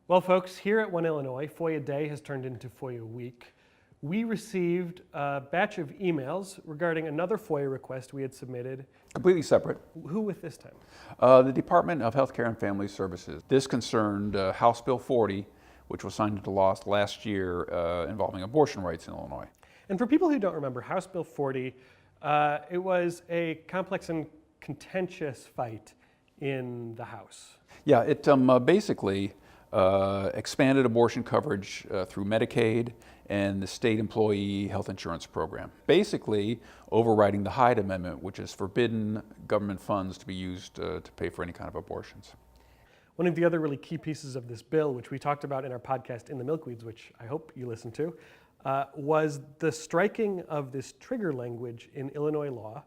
Well, folks, here at One Illinois, FOIA Day has turned into FOIA Week. We received a batch of emails regarding another FOIA request we had submitted. Completely separate. Who with this time? The Department of Healthcare and Family Services. This concerned House Bill 40, which was signed into law last year, involving abortion rights in Illinois. And for people who don't remember, House Bill 40, it was a complex and contentious fight in the House. Yeah, it basically expanded abortion coverage through Medicaid and the state employee health insurance program. Basically overriding the Hyde Amendment, which has forbidden government funds to be used to pay for any kind of abortions. One of the other really key pieces of this bill, which we talked about in our podcast In the Milkweeds, which I hope you listened to, was the striking of this trigger language in Illinois law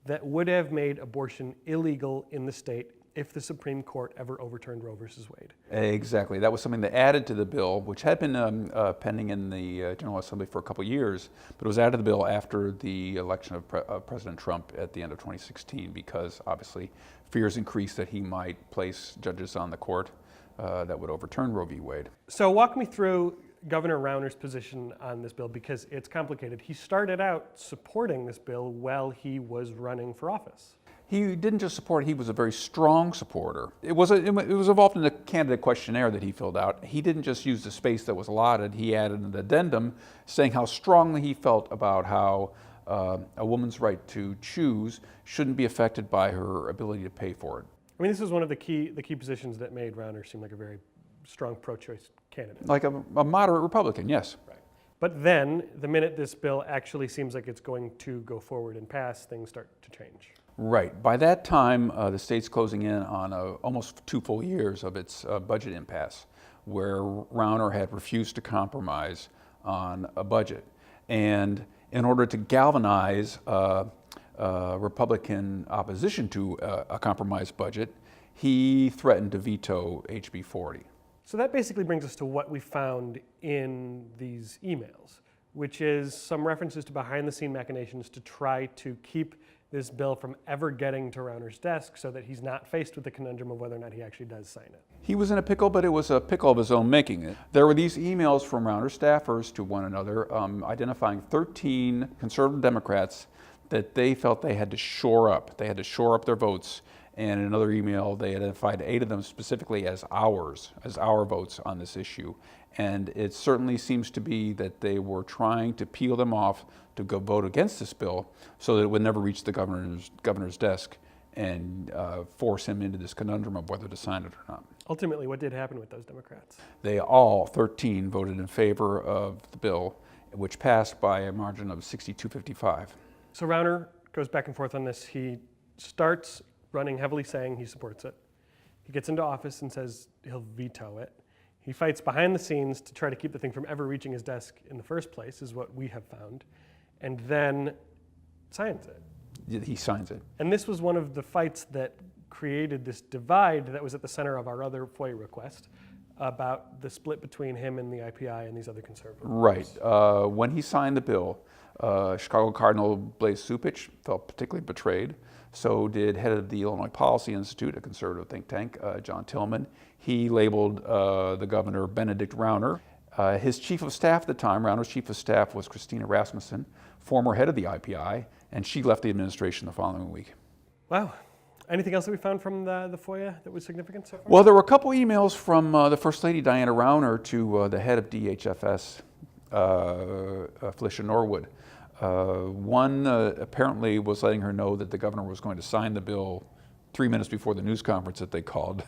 that would have made abortion illegal in the state if the Supreme Court ever overturned Roe versus Wade. Exactly. That was something that added to the bill, which had been pending in the General Assembly for a couple of years, but it was added to the bill after the election of President Trump at the end of 2016, because obviously fears increased that he might place judges on the court that would overturn Roe v. Wade. So walk me through Governor Rauner's position on this bill, because it's complicated. He started out supporting this bill while he was running for office. He didn't just support it, he was a very strong supporter. It was involved in a candidate questionnaire that he filled out. He didn't just use the space that was allotted, he added an addendum saying how strongly he felt about how a woman's right to choose shouldn't be affected by her ability to pay for it. I mean, this is one of the key positions that made Rauner seem like a very strong pro-choice candidate. Like a moderate Republican, yes. Right. But then, the minute this bill actually seems like it's going to go forward and pass, things start to change. Right. By that time, the state's closing in on almost 2 full years of its budget impasse, where Rauner had refused to compromise on a budget. And in order to galvanize Republican opposition to a compromised budget, he threatened to veto HB 40. So that basically brings us to what we found in these emails, which is some references to behind-the-scene machinations to try to keep this bill from ever getting to Rauner's desk so that he's not faced with the conundrum of whether or not he actually does sign it. He was in a pickle, but it was a pickle of his own making. There were these emails from Rauner staffers to one another identifying 13 conservative Democrats that they felt they had to shore up. They had to shore up their votes. And in another email, they identified 8 of them specifically as our votes on this issue. And it certainly seems to be that they were trying to peel them off to go vote against this bill so that it would never reach the governor's desk and force him into this conundrum of whether to sign it or not. Ultimately, what did happen with those Democrats? They all, 13, voted in favor of the bill, which passed by a margin of 62-55. So Rauner goes back and forth on this. He starts running heavily saying he supports it. He gets into office and says he'll veto it. He fights behind the scenes to try to keep the thing from ever reaching his desk in the first place, is what we have found, and then signs it. He signs it. And this was one of the fights that created this divide that was at the center of our other FOIA request about the split between him and the IPI and these other conservative groups. Right. When he signed the bill, Chicago Cardinal Blaise Cupich felt particularly betrayed. So did head of the Illinois Policy Institute, a conservative think tank, John Tillman. He labeled the governor Benedict Rauner. His chief of staff at the time, Rauner's chief of staff, was Christina Rasmussen, former head of the IPI, and she left the administration the following week. Wow. Anything else that we found from the FOIA that was significant so far? Well, there were a couple emails from the First Lady, Diana Rauner, to the head of DHFS, Felicia Norwood. One apparently was letting her know that the governor was going to sign the bill 3 minutes before the news conference that they called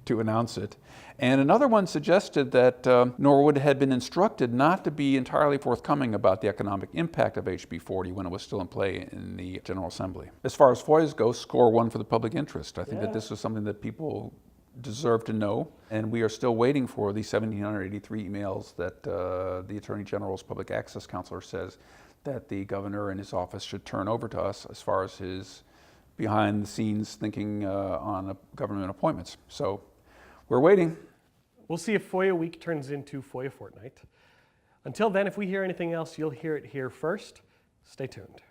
to announce it. And another one suggested that Norwood had been instructed not to be entirely forthcoming about the economic impact of HB 40 when it was still in play in the General Assembly. As far as FOIAs go, score 1 for the public interest. I think that this was something that people deserve to know, and we are still waiting for the 1,783 emails that the Attorney General's Public Access Counselor says that the governor and his office should turn over to us as far as his behind-the-scenes thinking on government appointments. So we're waiting. We'll see if FOIA Week turns into FOIA Fortnight. Until then, if we hear anything else, you'll hear it here first. Stay tuned.